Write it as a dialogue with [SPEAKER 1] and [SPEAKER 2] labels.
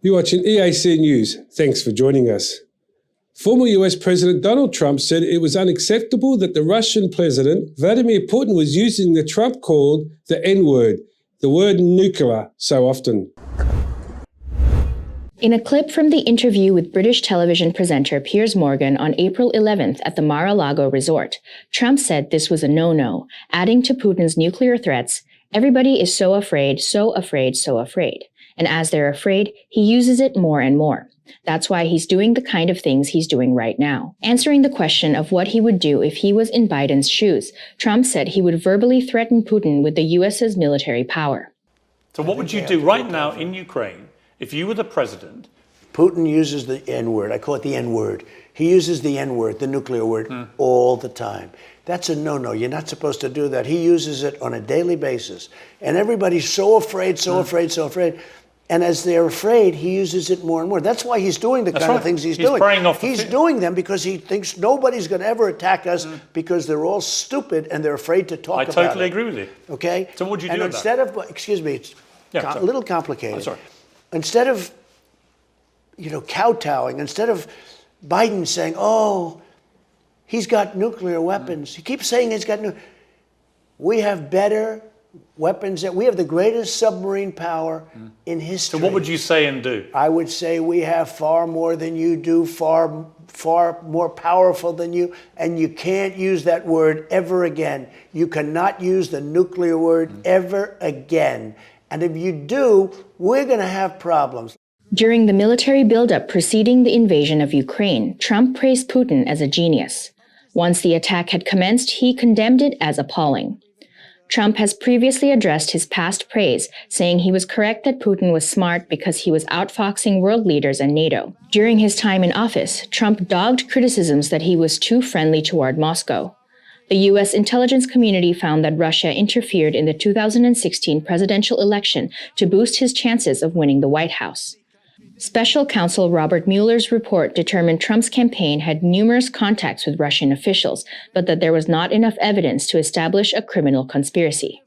[SPEAKER 1] You're watching EAC News. Thanks for joining us. Former US President Donald Trump said it was unacceptable that the Russian President Vladimir Putin was using the Trump called the N-word, the word nuclear, so often.
[SPEAKER 2] In a clip from the interview with British television presenter Piers Morgan on April 11th at the Mar-a-Lago resort, Trump said this was a no-no, adding to Putin's nuclear threats, "Everybody is so afraid, so afraid, so afraid. And as they're afraid, he uses it more and more. That's why he's doing the kind of things he's doing right now." Answering the question of what he would do if he was in Biden's shoes, Trump said he would verbally threaten Putin with the US's military power.
[SPEAKER 3] So what would you do right now in Ukraine if you were the president?
[SPEAKER 4] Putin uses the N-word. I call it the N-word. He uses the N-word, the nuclear word, all the time. That's a no-no. You're not supposed to do that. He uses it on a daily basis. And everybody's so afraid, so afraid, so afraid. And as they're afraid, he uses it more and more. That's why he's doing the kind of things he's doing. He's doing them because he thinks nobody's going to ever attack us because they're all stupid and they're afraid to talk about it.
[SPEAKER 3] I totally agree with you.
[SPEAKER 4] Okay?
[SPEAKER 3] So what would you do
[SPEAKER 4] and
[SPEAKER 3] about
[SPEAKER 4] instead of, excuse me, it's a little complicated.
[SPEAKER 3] I'm sorry.
[SPEAKER 4] Instead of, kowtowing, instead of Biden saying, oh, he's got nuclear weapons. He keeps saying he's got nuclear. We have better weapons. We have the greatest submarine power in history.
[SPEAKER 3] So what would you say and do?
[SPEAKER 4] I would say we have far more than you do, far more powerful than you, and you can't use that word ever again. You cannot use the nuclear word ever again. And if you do, we're going to have problems.
[SPEAKER 2] During the military buildup preceding the invasion of Ukraine, Trump praised Putin as a genius. Once the attack had commenced, he condemned it as appalling. Trump has previously addressed his past praise, saying he was correct that Putin was smart because he was outfoxing world leaders and NATO. During his time in office, Trump dogged criticisms that he was too friendly toward Moscow. The U.S. intelligence community found that Russia interfered in the 2016 presidential election to boost his chances of winning the White House. Special counsel Robert Mueller's report determined Trump's campaign had numerous contacts with Russian officials, but that there was not enough evidence to establish a criminal conspiracy.